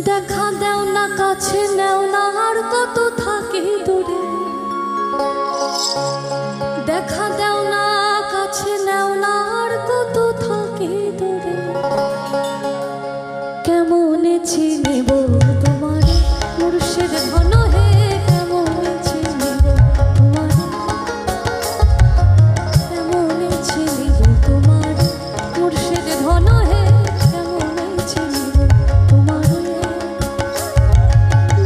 দেখা দেও না কাছে নেও না আর কত থাকি দূরে দেখা দেও না কাছে নেও না আর কত থাকি দূরে কেমন চিনিব তোমার মুর্শিদ ঘন হে কেমন চিনিব তোমার কেমন চিনিব তোমার মুর্শিদ ঘন হে কেমন চিনিব তোমার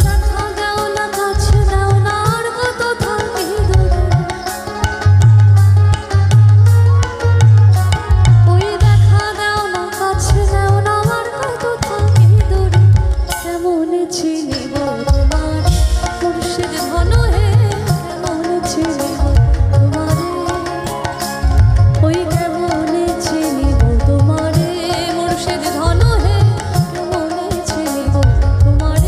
দেখা দাও না কাছে দাও না আর কত থাকি দূরে ওই দেখা দাও না কাছে দাও না আর কত থাকি দূরে কেমন চিনিব তোমার মুর্শিদ ঘন হে কেমন চিনিব তোমার ওই কেমন চিনিব তোমার মুর্শিদ ঘন হে কেমন চিনিব তোমার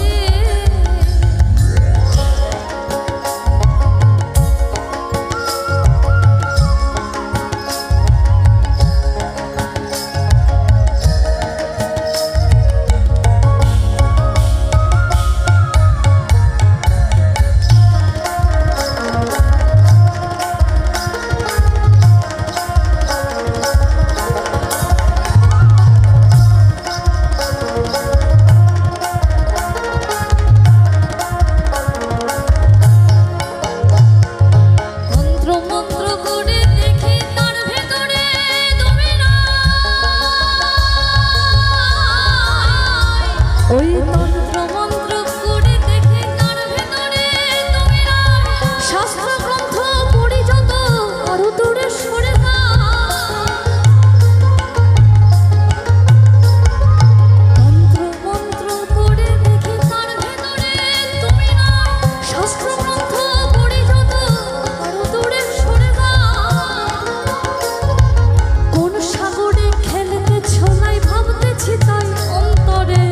ওই তন্ত্র মন্ত্র করে দেখে তার ভেতরে তুমি না শাস্ত্র গ্রন্থ পড়ি যত আরো দূরে সরে তন্ত্র মন্ত্র করে দেখে তার ভেতরে তুমি না শাস্ত্র গ্রন্থ পড়ি যত আরো দূরে সরে কোন সাগরে খেলতেছ নাই ভাবতেছি তাই অন্তরে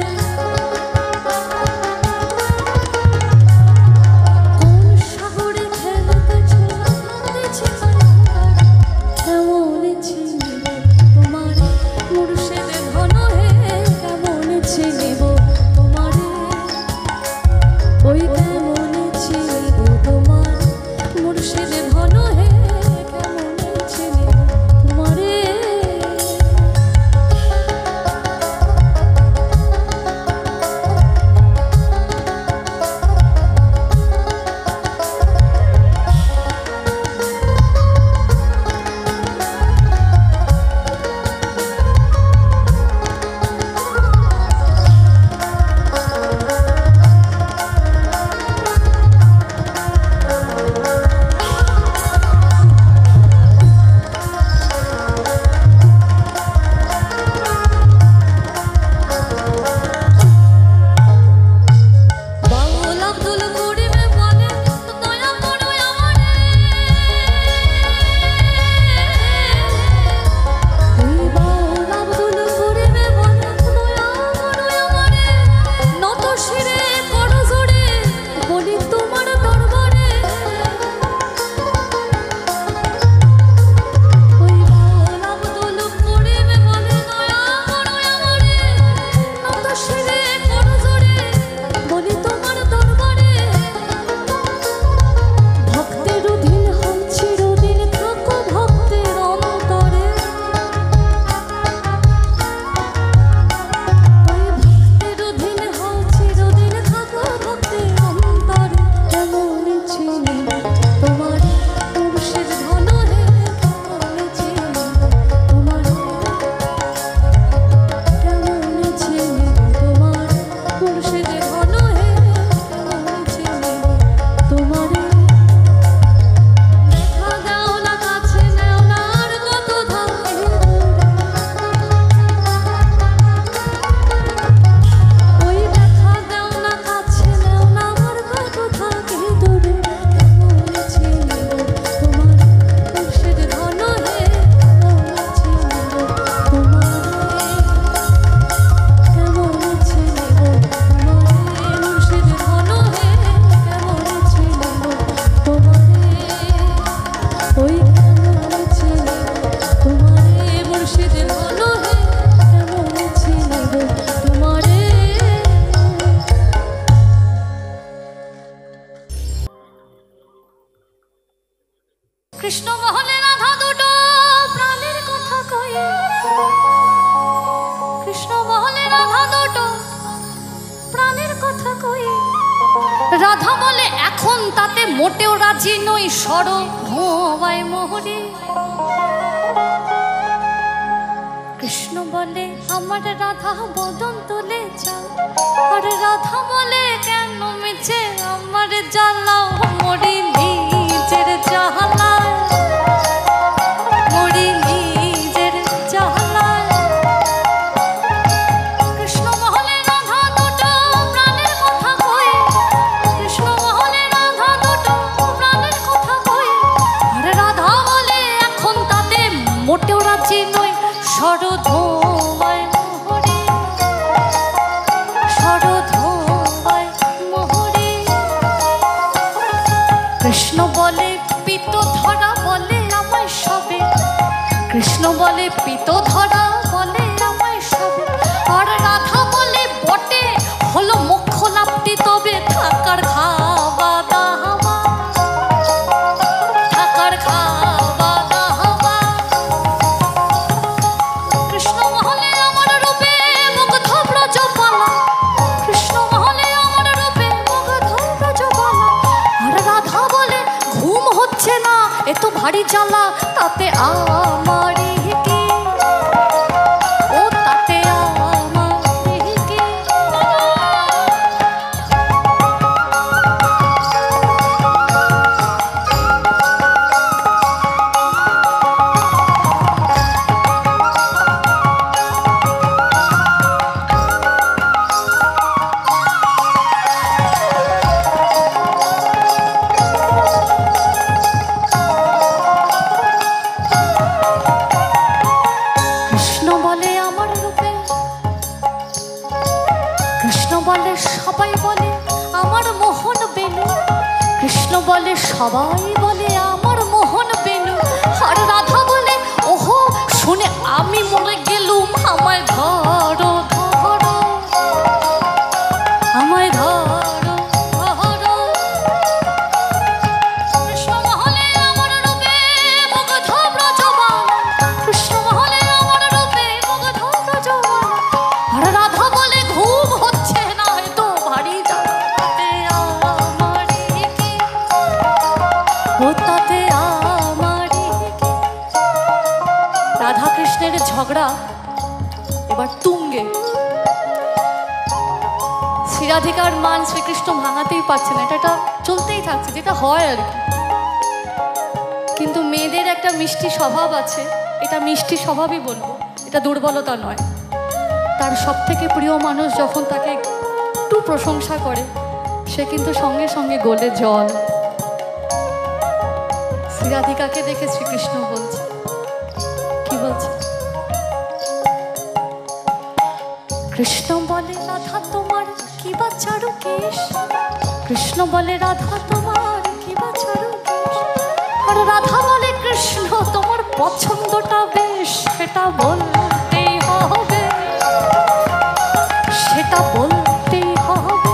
রাধা বলে এখন তাতে মোটেও রাজি নই, সরো ধোঁয়ায় মোহরে। কৃষ্ণ বলে আমার রাধা বদন তুলে যাও, আর রাধা বলে কেন মিছে আমার জ্বালাও, মরি নিজের জ্বালায়, মরি নিজের জ্বালায়। কৃষ্ণ মহলে রাধা দুটো প্রাণের কথা কই, কৃষ্ণ মহলে রাধা দুটো প্রাণের কথা কই, আর রাধা বলে এখন তাতে মোটেও রাজি নই, সরো ধোঁয়ায় মোহরে, সরো ধোঁয়ায় মোহরে। কৃষ্ণ বলে পিত ধরা বলে আমায় সবে, কৃষ্ণ বলে পিত ধরা বলে আমায় সবে, আর রাধা বলে বটে হলো মোক্ষ লাভটি তবে থাকার খাওয়া দাওয়া, থাকার খাওয়া দাওয়া। কৃষ্ণ মহলে আমার রূপে মুগ্ধ ব্রজবালা, কৃষ্ণ মহলে আমার রূপে মুগ্ধ ব্রজবালা, আর রাধা বলে ঘুম হচ্ছে না এত ভারী জ্বালা, তাতে আমারই কি, ও তাতে আমারই কি। কৃষ্ণ বলে আমার রূপে, কৃষ্ণ বলে সবাই বলে আমার মোহন বেনু, কৃষ্ণ বলে সবাই বলে আমার মোহন বেনু, আর রাধা বলে ওহো শুনে আমি মরে গেলুম, আমায় ধরো ধরো, আমায় ধরো ধরো। কৃষ্ণ মহলে আমার রূপে মুগ্ধ ব্রজবালা, কৃষ্ণ মহলে আমার রূপে মুগ্ধ ব্রজবালা, আর রাধা বলে ঘুম হচ্ছে না এত ভারী জ্বালা, তাতে আমারই কি, ও তাতে আমারই কি। রাধা কৃষ্ণের ঝগড়া এবার তুঙ্গে, শ্রীরাধিকার মান শ্রীকৃষ্ণ ভাঙাতেই পারছে না, এটা চলতেই থাকছে যেটা হয় আর কি। কিন্তু মেয়েদের একটা মিষ্টি স্বভাব আছে, এটা মিষ্টি স্বভাবই বলবো, এটা দুর্বলতা নয়। তার সব থেকে প্রিয় মানুষ যখন তাকে একটু প্রশংসা করে সে কিন্তু সঙ্গে সঙ্গে গলে জল। শ্রীরাধিকাকে দেখে শ্রীকৃষ্ণ বলছে, কি বলছে? কৃষ্ণ বলে রাধা তোমার কি বা চারু কেশ, কৃষ্ণ বলে রাধা তোমার কি বা চারু কেশ, আর রাধা বলে কৃষ্ণ তোমার পছন্দটা বেশ, সেটা বলতেই হবে, সেটা বলতেই হবে।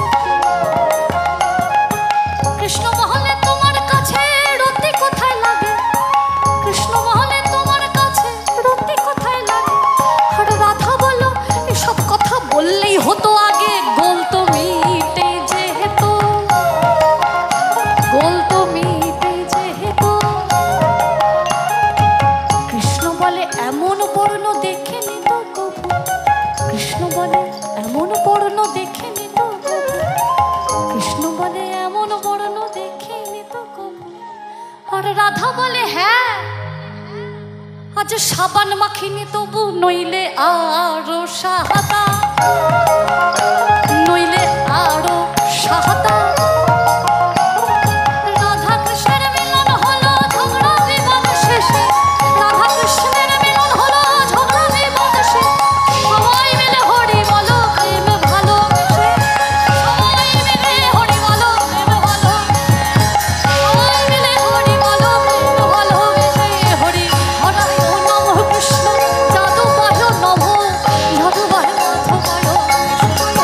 কৃষ্ণ মহলে তোমার কাছে রতি কোথায় লাগে, কৃষ্ণ মহলে তোমার কাছে রতি কোথায় লাগে, আর রাধা বলো এসব কথা বললেই হতো আগে, গোল তো মিটে যেহেতু, গোল তো মিটে যেহেতু। কৃষ্ণ বলে এমন বর্ণ দেখে নিত কবু, কৃষ্ণ বলে এমন বর্ণ দেখে নিত কবু, কৃষ্ণ বলে এমন বর্ণ দেখে নিত কবু, আর রাধা বলে হ্যাঁ আজ সাবান মাখিনি তবু, নইলে আরো সাহাতা, নইলে আরো সাহাতা। রাধা কৃষ্ণের মিলন হলো ঝগড়া বিবাদ শেষে, রাধা কৃষ্ণের মিলন হলো ঝগড়া বিবাদ শেষে, সবাই মিলে হরি বলো প্রেম ভালোবেসে, সবাই মিলে হরি বলো প্রেম ভালো, সবাই মিলে হরি বলো প্রেম ভালোবেসে। হরি হরায় নমঃ কৃষ্ণ যাদবায় নমঃ, যাদবায় মাধবায় কৃষ্ণ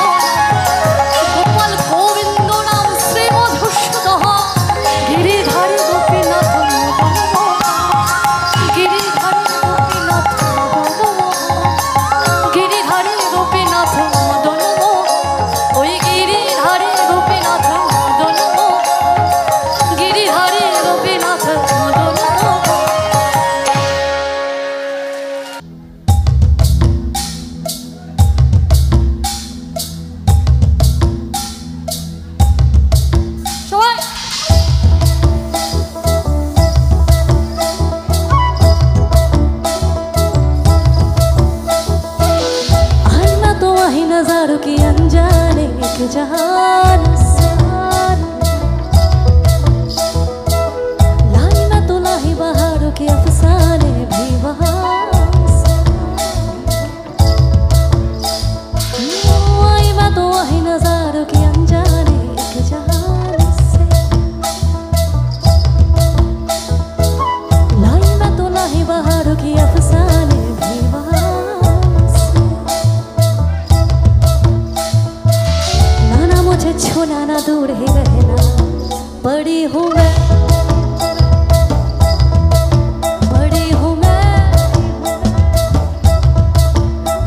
एक जहान से लाई मैं तो लाही बहारों के अफसाने भी वहाँ से आई मैं तो वही नजारों के अनजाने एक जहान से लाई मैं तो लाही बहारों के अफसाने भी वहाँ मुझे छोना ना दूर ही रहना बड़ी हूँ मैं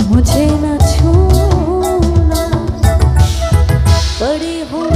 मुझे ना छूना बड़ी हूँ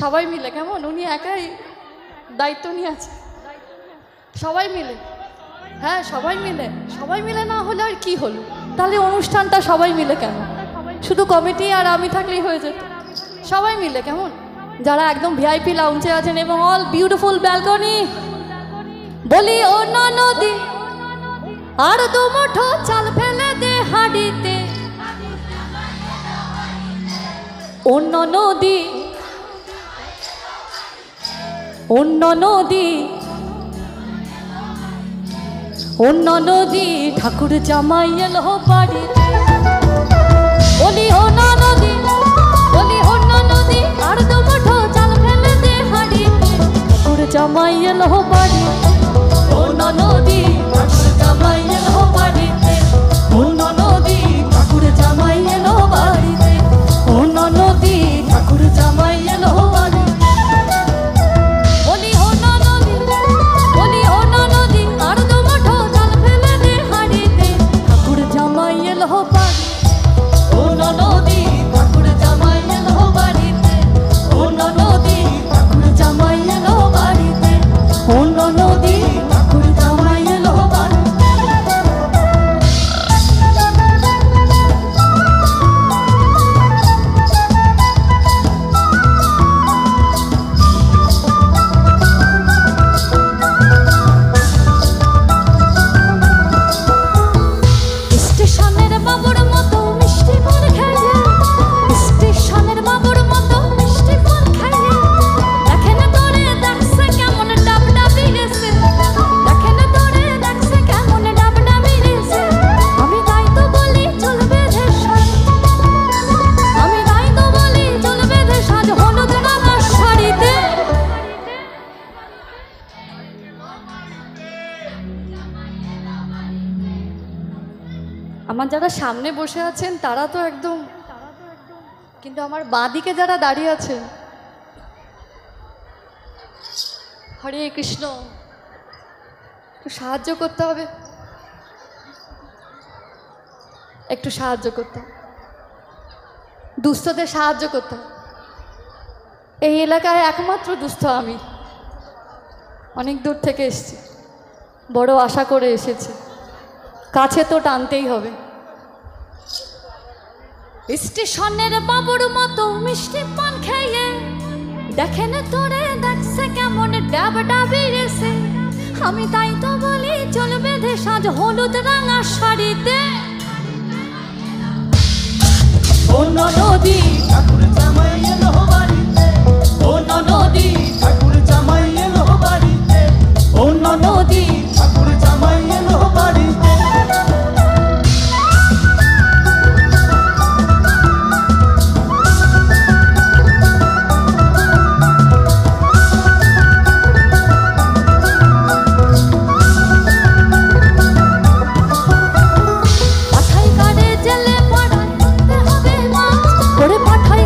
সবাই মিলে কেমন উনি একাই দায়িত্ব নিয়ে আছে সবাই মিলে হ্যাঁ সবাই মিলে না হলে আর কি হলো তাহলে অনুষ্ঠানটা সবাই মিলে কেন শুধু কমিটি আর আমি থাকলেই হয়ে যেত সবাই মিলে কেমন যারা একদম ভিআইপি লাউঞ্জে আছেন এবং অল বিউটিফুল ব্যালকনি বলি ও নদী আর দু মুঠো চাল ফেলে দে হাঁড়িতে অন্য নদী অন্য নদী ঠাকুর জামাই এলো বাড়িতে বলি অন্য নদী আর দু মুঠো চাল ফেলে দে হাঁড়িতে ঠাকুর জামাই এলো বাড়িতে অন্য নদী ঠাকুর জামাই এলো বাড়িতে অন্য নদী ঠাকুর জামাই এলো বাড়িতে অন্য নদী ঠাকুর জামাই এলো বাড়িতে আমার যারা সামনে বসে আছেন তারা তো একদম কিন্তু আমার বাঁদিকে যারা দাঁড়িয়ে আছেন হরে কৃষ্ণ একটু সাহায্য করতে হবে দুস্থদের সাহায্য করতে হবে এই এলাকায় একমাত্র দুস্থ আমি অনেক দূর থেকে এসেছি বড় আশা করে এসেছি কাছে তো টানতেই হবে স্টেশনের বাবুর মতো মিষ্টি পান খেয়ে দেখেন তোরে দেখছে কেমন ডাব ডাবিরেছে আমি তাই তো বলি চল বেঁধে সাজ হলুদ রাঙা শাড়িতে অন্য নদী ঠাকুর জামাই এলো বাড়িতে অন্য নদী ঠাকুর জামাই এলো বাড়িতে অন্য নদী ঠাকুর জামাই এলো বাড়িতে পাঠাই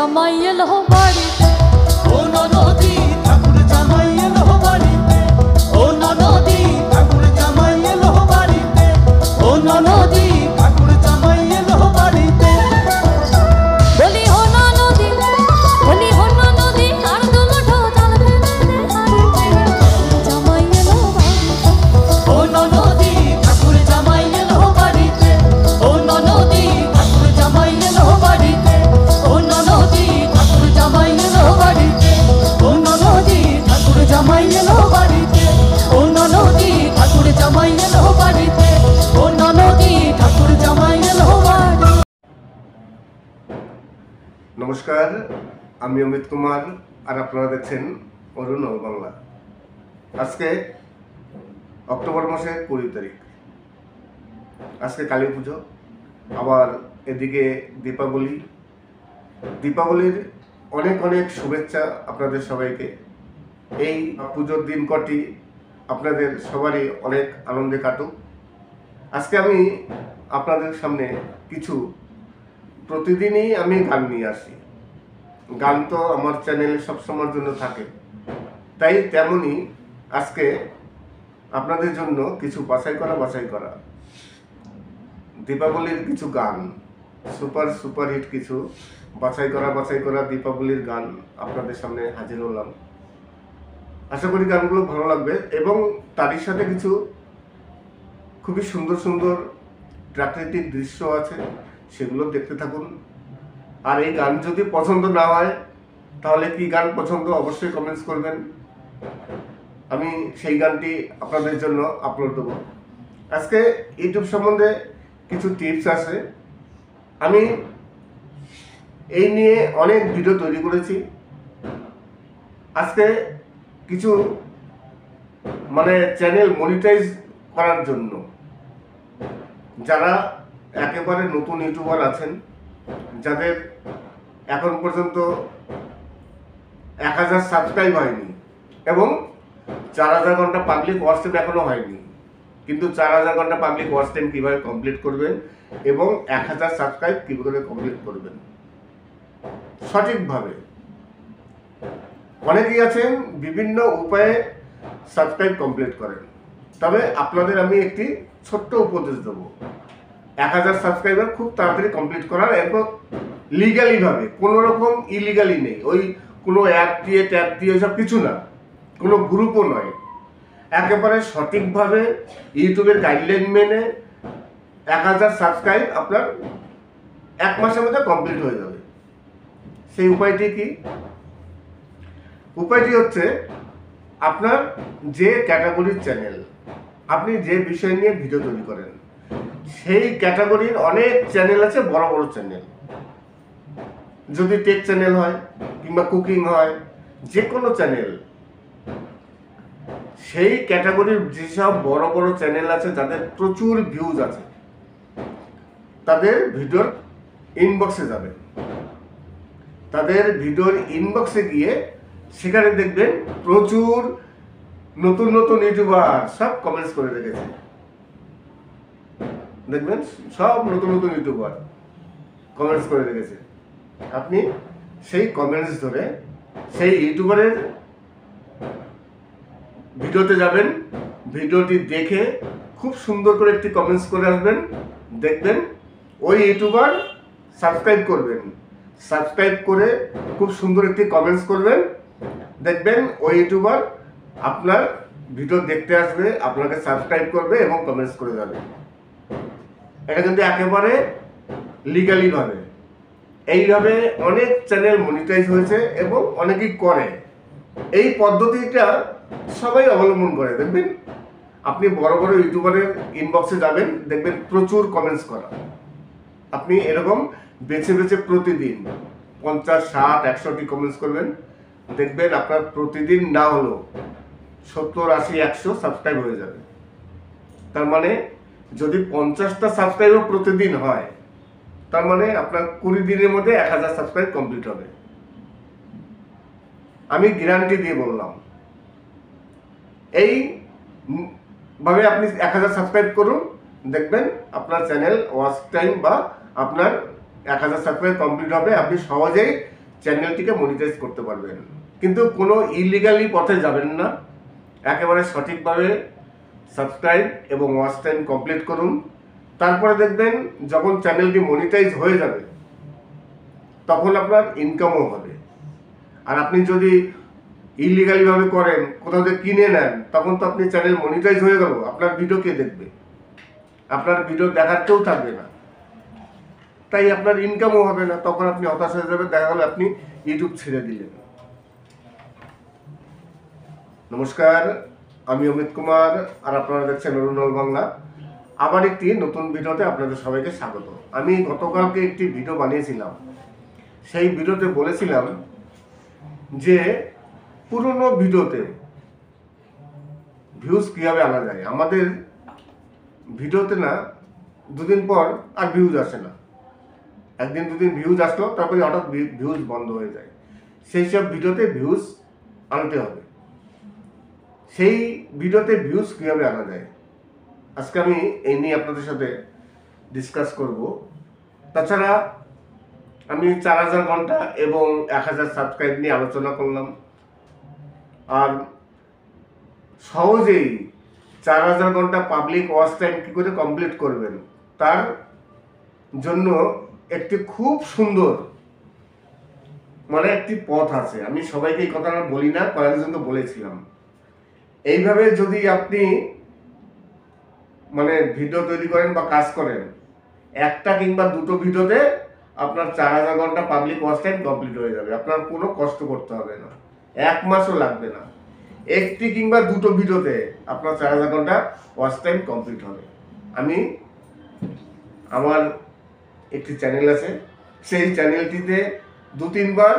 জামাই এলো বাড়িতে ও ননদি ঠাকুর জামাই এলো বাড়িতে ও ননদি ঠাকুর জামাই এলো বাড়িতে ও ননদি ঠাকুর জামাই এলো বাড়িতে বলি হো না নদী আর দু মুঠো চাল ভেজে দে হাঁড়িতে জামাই এলো বাড়িতে ও ননদি ঠাকুর জামাই এলো বাড়িতে ও ননদি ঠাকুর জামাই এলো বাড়িতে ও ননদি ঠাকুর জামাই এলো বাড়িতে ও ননদি ঠাকুর জামাই এলো বাড়িতে ও ননদি ঠাকুর জামাই এলো বাড়িতে ও ননদি ঠাকুর জামাই এলো বাড়িতে। নমস্কার, আমি অমিত কুমার আর আপনারা দেখছেন অরুণ বাংলা। আজকে অক্টোবর মাসের 20 তারিখ। আজকে কালী পুজো, আবার এদিকে দীপাবলির অনেক অনেক শুভেচ্ছা আপনাদের সবাইকে। এই পুজোর দিন কটি আপনাদের সবারই অনেক আনন্দে কাটুক। আজকে আমি আপনাদের সামনে কিছু, প্রতিদিনই আমি গান নিয়ে আসি। গান তো আমার চ্যানেলে সবসময়ের জন্য থাকে, তাই তেমনই আজকে আপনাদের জন্য কিছু বাছাই করা দীপাবলির কিছু গান, সুপারহিট কিছু বাছাই করা দীপাবলির গান আপনাদের সামনে হাজির হলাম। আশা করি গানগুলো ভালো লাগবে এবং তারই সাথে কিছু খুবই সুন্দর সুন্দর প্রাকৃতিক দৃশ্য আছে, সেগুলো দেখতে থাকুন। আর এই গান যদি পছন্দ না হয় তাহলে কি গান পছন্দ অবশ্যই কমেন্টস করবেন, আমি সেই গানটি আপনাদের জন্য আপলোড দেবো। আজকে ইউটিউব সম্বন্ধে কিছু টিপস আছে। আমি এই নিয়ে অনেক ভিডিও তৈরি করেছি। আজকে কিছু চ্যানেল মনিটাইজ করার জন্য যারা একেবারে নতুন ইউটিউবার আছেন, যাদের এখন পর্যন্ত 1000 সাবস্ক্রাইব হয়নি এবং 4000 ঘন্টা পাবলিক ওয়াচ টাইম এখনো হয়নি, কিন্তু 4000 ঘন্টা পাবলিক ওয়াচ টাইম কীভাবে কমপ্লিট করবেন এবং 1000 সাবস্ক্রাইব কীভাবে কমপ্লিট করবেন সঠিকভাবে। অনেকেই আছেন বিভিন্ন উপায়ে সাবস্ক্রাইব কমপ্লিট করেন, তবে আপনাদের আমি একটি ছোট্ট উপদেশ দেবো। 1000 সাবস্ক্রাইবার খুব তাড়াতাড়ি কমপ্লিট করার, এবং লিগালিভাবে, কোনো রকম ইলিগালি নেই, ওই কোনো অ্যাপ দিয়ে ট্যাপ দিয়ে সব কিছু না, কোনো গ্রুপও নয়, একেবারে সঠিকভাবে ইউটিউবের গাইডলাইন মেনে 1000 সাবস্ক্রাইব আপনার 1 মাসের মধ্যে কমপ্লিট হয়ে যাবে। সেই উপায়টি কি? উপায়টি হচ্ছে আপনার যে ক্যাটাগরির চ্যানেল, আপনি যে বিষয় নিয়ে ভিডিও তৈরি করেন, সেই ক্যাটাগরির অনেক চ্যানেল আছে, বড় বড় চ্যানেল। যদি টেক চ্যানেল হয় কিংবা কুকিং হয়, যে কোনো চ্যানেল, সেই ক্যাটাগরির যেসব বড় বড় চ্যানেল আছে যাদের প্রচুর ভিউজ আছে, তাদের ভিডিওর ইনবক্সে যাবেন। তাদের ভিডিওর ইনবক্সে গিয়ে সেখানে দেখবেন প্রচুর নতুন নতুন ইউটিউবার সব কমেন্টস করে রেখেছে। দেখবেন সব নতুন নতুন ইউটিউবার কমেন্টস করে রেখেছে। আপনি সেই কমেন্টস ধরে সেই ইউটিউবারের ভিডিওতে যাবেন, ভিডিওটি দেখে খুব সুন্দর করে একটি কমেন্টস করে আসবেন। দেখবেন ওই ইউটিউবার সাবস্ক্রাইব করবেন, সাবস্ক্রাইব করে খুব সুন্দর একটি কমেন্টস করবেন। দেখবেন ওই ইউটিউবার আপনার ভিডিও দেখতে আসবে, আপনাকে সাবস্ক্রাইব করবে এবং কমেন্টস করে যাবে। এটা কিন্তু একেবারে লিগালিভাবে। এইভাবে অনেক চ্যানেল মনিটাইজ হয়েছে এবং অনেকেই করে। এই পদ্ধতিটা সবাই অবলম্বন করে। দেখবেন আপনি বড় বড় ইউটিউবারের ইনবক্সে যাবেন, দেখবেন প্রচুর কমেন্টস করা। আপনি এরকম বেছে বেছে প্রতিদিন 50, 60, 100টি কমেন্টস করবেন। দেখবেন আপনার প্রতিদিন না হলেও 70, 80, 100 সাবস্ক্রাইব হয়ে যাবে। তার মানে যদি 50টা সাবস্ক্রাইবও প্রতিদিন হয়, তার মানে আপনার 20 দিনের মধ্যে 1000 সাবস্ক্রাইব কমপ্লিট হবে। আমি গ্যারান্টি দিয়ে বললাম। এইভাবে আপনি 1000 সাবস্ক্রাইব করুন, দেখবেন আপনার চ্যানেল ওয়াচ টাইম বা আপনার 1000 সাবস্ক্রাইব কমপ্লিট হবে। আপনি সহজেই চ্যানেলটিকে মনিটাইজ করতে পারবেন। কিন্তু কোনো ইলিগালি পথে যাবেন না, একেবারে সঠিকভাবে সাবস্ক্রাইব এবং ওয়াচ টাইম কমপ্লিট করুন। তারপরে দেখবেন যখন চ্যানেলটি মনিটাইজ হয়ে যাবে তখন আপনার ইনকামও হবে। আর আপনি যদি ইলিগালিভাবে করেন, কোথাও থেকে কিনে নেন, তখন তো আপনি চ্যানেল মনিটাইজ হয়ে গেল, আপনার ভিডিও কে দেখবে? আপনার ভিডিও দেখার কেউ থাকবে না, তাই আপনার ইনকামও হবে না। তখন আপনি হতাশ হয়ে যাবেন, দেখা গেলো আপনি ইউটিউব ছেড়ে দিলেন। নমস্কার, আমি অমিত কুমার, আর আপনারা দেখছেন অরুণল বাংলা। আবার একটি নতুন ভিডিওতে আপনাদের সবাইকে স্বাগত। আমি গতকালকে একটি ভিডিও বানিয়েছিলাম, সেই ভিডিওতে বলেছিলাম যে পুরনো ভিডিওতে ভিউজ কীভাবে আনা যায়। আমাদের ভিডিওতে না দুদিন পর আর ভিউজ আসে না, একদিন দুদিন ভিউজ আসলো, তারপরে হঠাৎ ভিউজ বন্ধ হয়ে যায়। সেই সব ভিডিওতে ভিউজ আনতে হবে। সেই ভিডিওতে ভিউজ কীভাবে আনা যায়, আজকে আমি এই নিয়ে আপনাদের সাথে ডিসকাস করব। তাছাড়া আমি 4000 ঘন্টা এবং 1000 সাবস্ক্রাইব নিয়ে আলোচনা করলাম। আর সহজেই 4000 ঘন্টা পাবলিক ওয়াচ টাইম কী করে কমপ্লিট করবেন তার জন্য একটি খুব সুন্দর একটি পথ আছে। আমি সবাইকে এই কথাটা বলি না, কয়েকজনকে বলেছিলাম। এইভাবে যদি আপনি ভিডিও তৈরি করেন বা কাজ করেন, একটা কিংবা দুটো ভিডিওতে আপনার 4000 ঘন্টা পাবলিক ওয়াচ টাইম কমপ্লিট হয়ে যাবে। আপনার কোনো কষ্ট করতে হবে না, 1 মাসও লাগবে না। একটি কিংবা দুটো ভিডিওতে আপনার 4000 ঘন্টা ওয়াচ টাইম কমপ্লিট হবে। আমি আমার একটি চ্যানেল আছে, সেই চ্যানেলটিতে 2-3 বার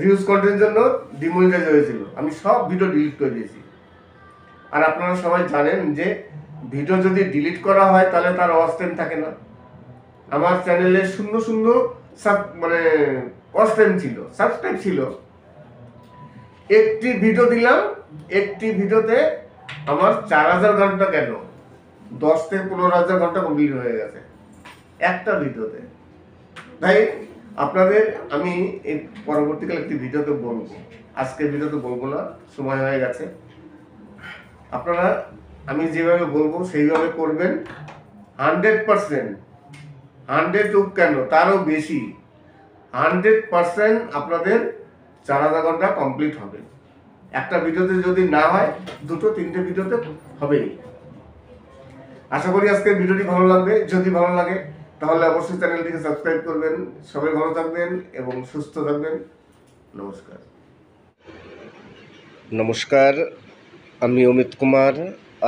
রিউজ কন্টেন্টের জন্য ডিমনিটাইজ হয়েছিল। আমি সব ভিডিও ডিলিট করে দিয়েছি। আর আপনারা সবাই জানেন যে ভিডিও যদি ডিলিট করা হয় তাহলে তার ওয়াচ টাইম থাকে না। আমার চ্যানেলে 0 ওয়াচ টাইম ছিল, সাবস্ক্রাইব ছিল। একটি ভিডিও দিলাম, একটি ভিডিওতে আমার 4000 ঘন্টা কেন 10 থেকে 15000 ঘন্টা কমপ্লিট হয়ে গেছে একটা ভিডিওতে। তাই আপনাদের আমি এই পরবর্তীকালে একটি ভিডিওতে বলবো, আজকে ভিডিওতে বলবো না, সময় হয়ে গেছে। আপনারা আমি যেভাবে বলবো সেইভাবে করবেন। 100%, 100 কেন তারও বেশি, 100% আপনাদের 4000 ঘন্টা কমপ্লিট হবে। একটা ভিডিওতে যদি না হয় 2-3টে ভিডিওতে হবেই। আশা করি আজকের ভিডিওটি ভালো লাগবে। যদি ভালো লাগে তাহলে অবশ্যই চ্যানেলটিকে সাবস্ক্রাইব করবেন। সবাই ভালো থাকবেন এবং সুস্থ থাকবেন। নমস্কার। নমস্কার, আমি অমিত কুমার,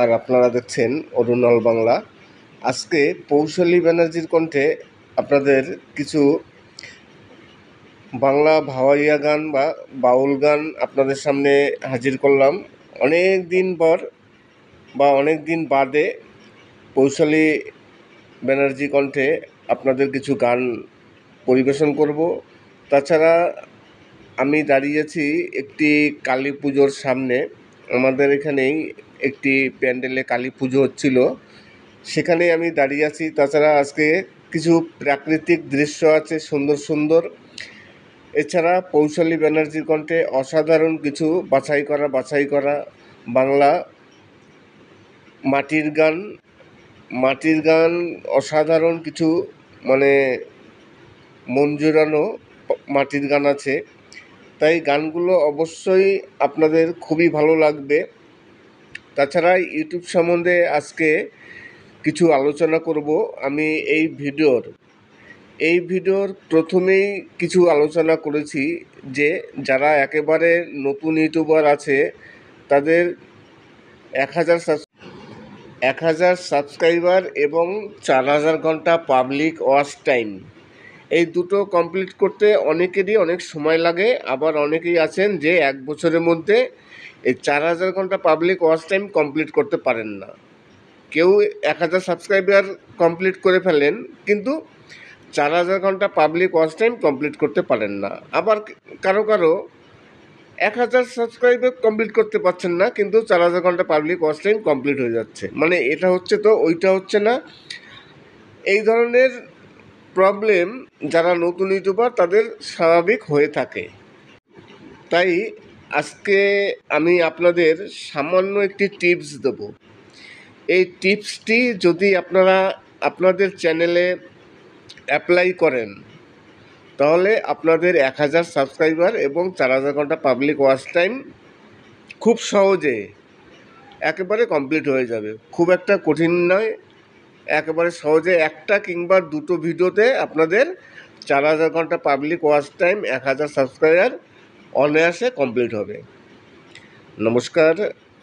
আর আপনারা দেখছেন অরুণল বাংলা। আজকে পৌশালী ব্যানার্জির কণ্ঠে আপনাদের কিছু বাংলা ভাওয়াইয়া গান বা বাউল গান আপনাদের সামনে হাজির করলাম। অনেক দিন পর বা অনেক দিন বাদে পৌশালী ব্যানার্জি কণ্ঠে আপনাদের কিছু গান পরিবেশন করব। তাছাড়া আমি দাঁড়িয়েছি একটি কালী পুজোর সামনে। আমাদের এখানেই একটি প্যান্ডেলে কালী পুজো হচ্ছিল, সেখানে আমি দাঁড়িয়ে আছি। তাছাড়া আজকে কিছু প্রাকৃতিক দৃশ্য আছে সুন্দর সুন্দর। এছাড়া পৌশালী ব্যানার্জির কণ্ঠে অসাধারণ কিছু বাছাই করা বাংলা মাটির গান অসাধারণ কিছু মন জোড়ানো মাটির গান আছে। তাই গানগুলো অবশ্যই আপনাদের খুবই ভালো লাগবে। তাছাড়া ইউটিউব সম্বন্ধে আজকে কিছু আলোচনা করব। আমি এই ভিডিওর প্রথমেই কিছু আলোচনা করেছি যে যারা একেবারে নতুন ইউটিউবার আছে তাদের 1000 সাবস্ক্রাইবার এবং 4000 ঘন্টা পাবলিক ওয়াচ টাইম, এই দুটো কমপ্লিট করতে অনেকেরই অনেক সময় লাগে। আবার অনেকেই আছেন যে 1 বছরের মধ্যে এই 4000 ঘন্টা পাবলিক ওয়াচ টাইম কমপ্লিট করতে পারেন না। কেউ 1000 সাবস্ক্রাইবার কমপ্লিট করে ফেলেন, কিন্তু 4000 ঘন্টা পাবলিক ওয়াচ টাইম কমপ্লিট করতে পারেন না। আবার কারো 1000 সাবস্ক্রাইবার কমপ্লিট করতে পারছেন না, কিন্তু 4000 ঘন্টা পাবলিক ওয়াচ টাইম কমপ্লিট হয়ে যাচ্ছে। এটা হচ্ছে তো ওইটা হচ্ছে না। এই ধরনের প্রবলেম যারা নতুন ইউটিউবার তাদের স্বাভাবিক হয়ে থাকে। তাই আজকে আমি আপনাদের সামান্য একটি টিপস দেব। এই টিপসটি যদি আপনারা আপনাদের চ্যানেলে অ্যাপ্লাই করেন তাহলে আপনাদের 1000 সাবস্ক্রাইবার এবং 4000 ঘন্টা পাবলিক ওয়াচ টাইম খুব সহজে একেবারে কমপ্লিট হয়ে যাবে। খুব একটা কঠিন নয়, একেবারে সহজে একটা কিংবা দুটো ভিডিওতে আপনাদের 4000 ঘন্টা পাবলিক ওয়াচ টাইম 1000 সাবস্ক্রাইবার অনায়াসে কমপ্লিট হবে। নমস্কার,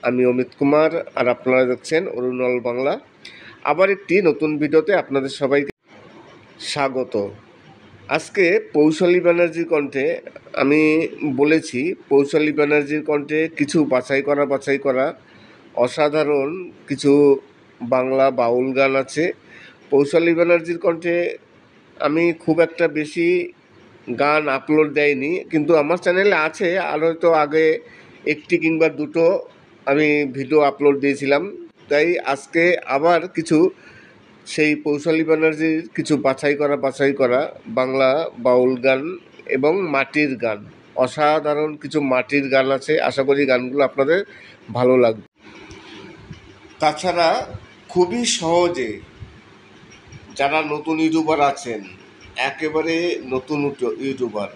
আমি অমিত কুমার আর আপনারা দেখছেন অরুণল বাংলা। আবার একটি নতুন ভিডিওতে আপনাদের সবাইকে স্বাগত। আজকে পৌশালী ব্যানার্জির কণ্ঠে আমি বলেছি, পৌশালী ব্যানার্জির কণ্ঠে কিছু বাছাই করা অসাধারণ কিছু বাংলা বাউল গান আছে। পৌশালী ব্যানার্জির কণ্ঠে আমি খুব একটা বেশি গান আপলোড দেয়নি, কিন্তু আমার চ্যানেলে আছে। আর হয়তো আগে একটি কিংবা দুটো আমি ভিডিও আপলোড দিয়েছিলাম। তাই আজকে আবার কিছু সেই পৌশালী ব্যানার্জির কিছু বাছাই করা বাংলা বাউল গান এবং মাটির গান, অসাধারণ কিছু মাটির গান আছে। আশা করি গানগুলো আপনাদের ভালো লাগবে। তাছাড়া খুবই সহজে যারা নতুন ইউটিউবার আছেন, একেবারে নতুন ইউটিউবার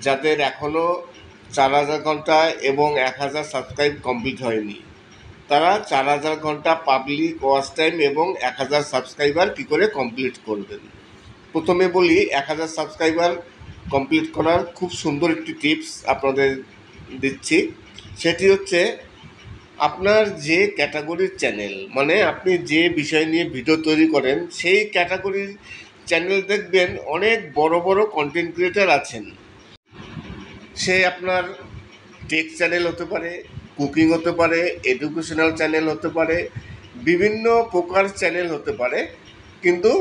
যাদের এখনও 4000 ঘন্টা এবং 1000 সাবস্ক্রাইব কমপ্লিট হয়নি, তারা 4000 ঘন্টা পাবলিক ওয়াচ টাইম এবং 1000 সাবস্ক্রাইবার কী করে কমপ্লিট করবেন। প্রথমে বলি, 1000 সাবস্ক্রাইবার কমপ্লিট করার খুব সুন্দর একটি টিপস আপনাদের দিচ্ছি। সেটি হচ্ছে, আপনার যে ক্যাটাগরির চ্যানেল, মানে আপনি যে বিষয় নিয়ে ভিডিও তৈরি করেন, সেই ক্যাটাগরির চ্যানেল দেখবেন অনেক বড় বড় কন্টেন্ট ক্রিয়েটার আছেন। সে আপনার টেক চ্যানেল হতে পারে, কুকিং হতে পারে, এডুকেশনাল চ্যানেল হতে পারে, বিভিন্ন প্রকার চ্যানেল হতে পারে। কিন্তু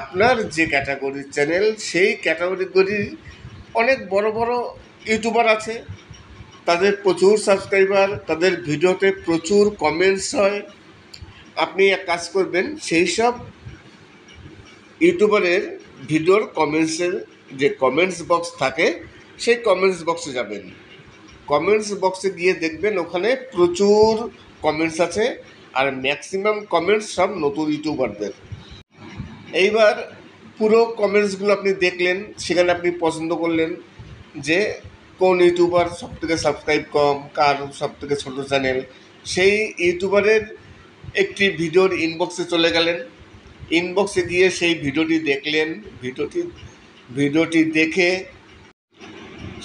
আপনার যে ক্যাটাগরির চ্যানেল, সেই ক্যাটাগরির অনেক বড় বড় ইউটিউবার আছে, তাদের প্রচুর সাবস্ক্রাইবার, তাদের ভিডিওতে প্রচুর কমেন্টস হয়। আপনি এক কাজ করবেন, সেই সব ইউটিউবারের ভিডিওর কমেন্টসের যে কমেন্টস বক্স থাকে, সেই কমেন্টস বক্সে যাবেন। কমেন্টস বক্সে গিয়ে দেখবেন ওখানে প্রচুর কমেন্টস আছে, আর ম্যাক্সিমাম কমেন্টস সব নতুন ইউটিউবারদের। এইবার পুরো কমেন্টসগুলো আপনি দেখলেন, সেখানে আপনি পছন্দ করলেন যে কোন ইউটিউবার সবথেকে সাবস্ক্রাইব কম, কার সবথেকে ছোটো চ্যানেল। সেই ইউটিউবারের একটি ভিডিওর ইনবক্সে চলে গেলেন, ইনবক্সে গিয়ে সেই ভিডিওটি দেখলেন, ভিডিওটি দেখে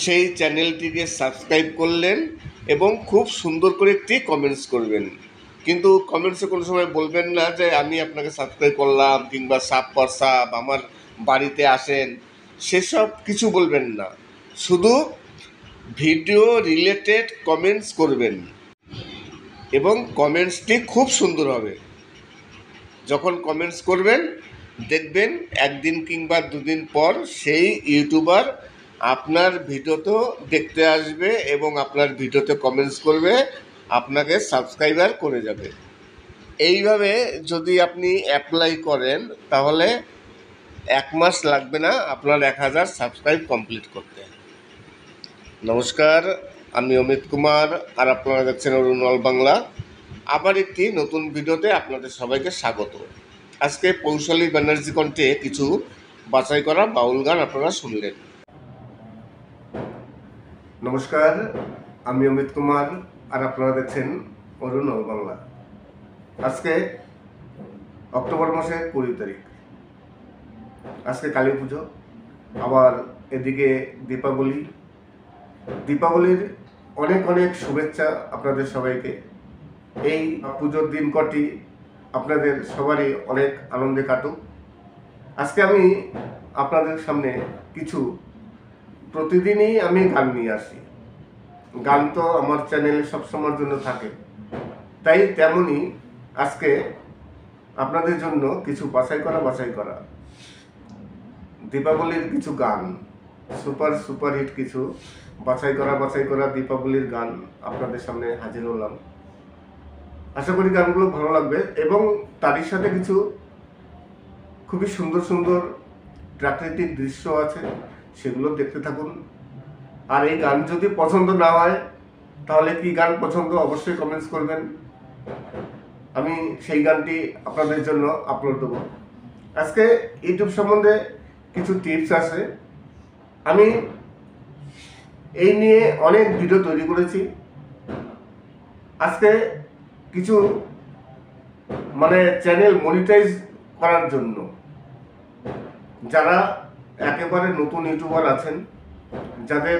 সেই চ্যানেলটিকে সাবস্ক্রাইব করলেন এবং খুব সুন্দর করে একটি কমেন্টস করবেন। কিন্তু কমেন্টসে কোনো সময় বলবেন না যে আমি আপনাকে সাবস্ক্রাইব করলাম কিংবা সাব পর সাব আমার বাড়িতে আসেন, সেসব কিছু বলবেন না। শুধু ভিডিও রিলেটেড কমেন্টস করবেন এবং কমেন্টসটি খুব সুন্দর হবে। যখন কমেন্টস করবেন, দেখবেন একদিন কিংবা দুদিন পর সেই ইউটিউবার আপনার ভিডিওতেও দেখতে আসবে এবং আপনার ভিডিওতে কমেন্টস করবে, আপনাকে সাবস্ক্রাইবার করে যাবে। এইভাবে যদি আপনি অ্যাপ্লাই করেন তাহলে 1 মাস লাগবে না আপনার 1000 সাবস্ক্রাইব কমপ্লিট করতে। নমস্কার, আমি অমিত কুমার আর আপনারা দেখছেন অরুণল বাংলা। আবার একটি নতুন ভিডিওতে আপনাদের সবাইকে স্বাগত। আজকে পৌশালী ব্যানার্জি কণ্ঠে কিছু বাছাই করা বাউল গান আপনারা শুনলেন। নমস্কার, আমি অমিত কুমার আর আপনারা দেখছেন অরুণল বাংলা। আজকে অক্টোবর মাসের 20 তারিখ। আজকে কালী পুজো, আবার এদিকে দীপাবলির অনেক অনেক শুভেচ্ছা আপনাদের সবাইকে। এই পুজোর দিন কটি আপনাদের সবারই অনেক আনন্দে কাটুক। আজকে আমি আপনাদের সামনে কিছু, প্রতিদিনই আমি গান নিয়ে আসি। গান তো আমার চ্যানেলে সবসময়ের জন্য থাকে, তাই তেমনই আজকে আপনাদের জন্য কিছু বাছাই করা দীপাবলির কিছু গান, সুপারহিট কিছু বাছাই করা দীপাবলির গান আপনাদের সামনে হাজির হলাম। আশা করি গানগুলো ভালো লাগবে এবং তারই সাথে কিছু খুবই সুন্দর সুন্দর প্রাকৃতিক দৃশ্য আছে, সেগুলো দেখতে থাকুন। আর এই গান যদি পছন্দ না হয় তাহলে কি গান পছন্দ অবশ্যই কমেন্টস করবেন, আমি সেই গানটি আপনাদের জন্য আপলোড দেবো। আজকে ইউটিউব সম্বন্ধে কিছু টিপস আছে, আমি এই নিয়ে অনেক ভিডিও তৈরি করেছি। আজকে কিছু চ্যানেল মনিটাইজ করার জন্য যারা একেবারে নতুন ইউটিউবার আছেন, যাদের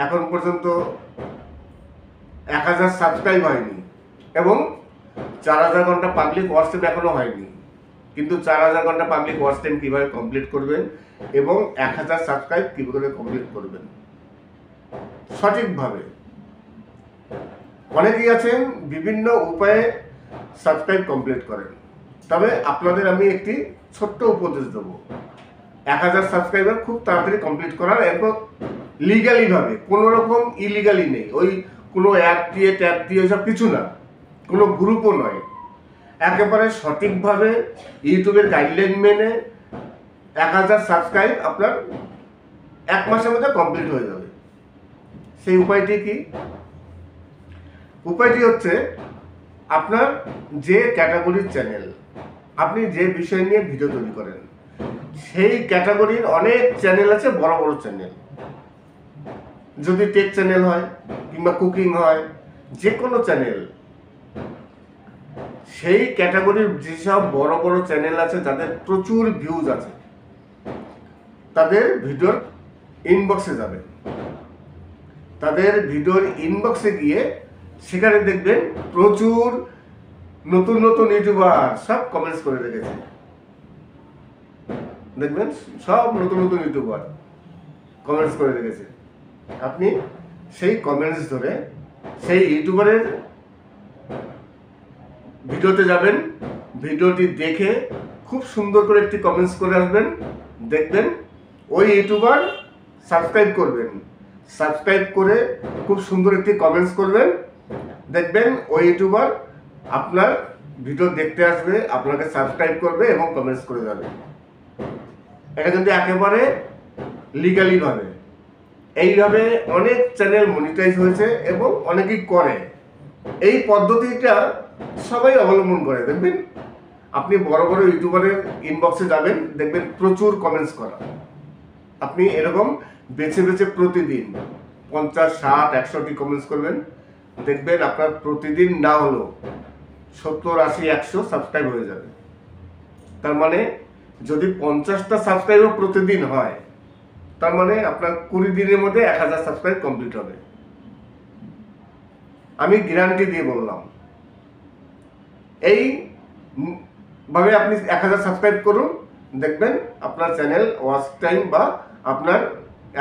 এখন পর্যন্ত 1000 সাবস্ক্রাইব হয়নি এবং 4000 ঘন্টা পাবলিক ওয়াচ টাইম এখনো হয়নি, কিন্তু 4000 ঘন্টা পাবলিক ওয়াচ টাইম কীভাবে কমপ্লিট করবেন এবং 1000 সাবস্ক্রাইব কীভাবে কমপ্লিট করবেন সঠিকভাবে। অনেকেই আছেন বিভিন্ন উপায়ে সাবস্ক্রাইব কমপ্লিট করেন, তবে আপনাদের আমি একটি ছোট্ট উপদেশ দেবো। 1000 সাবস্ক্রাইবার খুব তাড়াতাড়ি কমপ্লিট করার, এরপর লিগালিভাবে, কোনো রকম ইলিগালি নেই, ওই কোনো অ্যাপ দিয়ে ট্যাপ দিয়ে ওইসব কিছু না, কোনো গ্রুপও নয়, একেবারে সঠিকভাবে ইউটিউবের গাইডলাইন মেনে 1000 সাবস্ক্রাইব আপনার 1 মাসের মধ্যে কমপ্লিট হয়ে যাবে। সেই উপায়টি কি? উপায়টি হচ্ছে আপনার যে ক্যাটাগরির চ্যানেল, আপনি যে বিষয় নিয়ে ভিডিও তৈরি করেন, সেই ক্যাটাগরির অনেক চ্যানেল আছে, বড় বড় চ্যানেল। যদি টেক চ্যানেল হয় কিংবা কুকিং হয়, যে কোনো চ্যানেল, সেই ক্যাটাগরির যেসব বড় বড় চ্যানেল আছে যাদের প্রচুর ভিউজ আছে, তাদের ভিডিওর ইনবক্সে যাবেন। তাদের ভিডিওর ইনবক্সে গিয়ে সেখানে দেখবেন প্রচুর নতুন নতুন ইউটিউবার সব কমেন্টস করে রেখেছে। দেখবেন সব নতুন নতুন ইউটিউবার কমেন্টস করে রেখেছে। আপনি সেই কমেন্টস ধরে সেই ইউটিউবারের ভিডিওতে যাবেন, ভিডিওটি দেখে খুব সুন্দর করে একটি কমেন্টস করে আসবেন। দেখবেন ওই ইউটিউবার সাবস্ক্রাইব করবেন, সাবস্ক্রাইব করে খুব সুন্দর একটি কমেন্টস করবেন। দেখবেন ওই ইউটিউবার আপনার ভিডিও দেখতে আসবে, আপনাকে সাবস্ক্রাইব করবে এবং কমেন্টস করে যাবে। এটা কিন্তু একেবারে লিগালিভাবে। এইভাবে অনেক চ্যানেল মনিটাইজ হয়েছে এবং অনেকেই করে। এই পদ্ধতিটা সবাই অবলম্বন করে। দেখবেন আপনি বড় বড় ইউটিউবারের ইনবক্সে যাবেন, দেখবেন প্রচুর কমেন্টস করা। আপনি এরকম বেছে বেছে প্রতিদিন 50, 60, 100টি কমেন্টস করবেন, দেখবেন আপনার প্রতিদিন না হলেও 70, 80, 100 সাবস্ক্রাইব হয়ে যাবে। তার মানে যদি 50টা সাবস্ক্রাইবও প্রতিদিন হয়, তার মানে আপনার 20 দিনের মধ্যে 1000 সাবস্ক্রাইব কমপ্লিট হবে। আমি গ্যারান্টি দিয়ে বললাম। এই ভাবে আপনি 1000 সাবস্ক্রাইব করুন, দেখবেন আপনার চ্যানেল ওয়াচ টাইম বা আপনার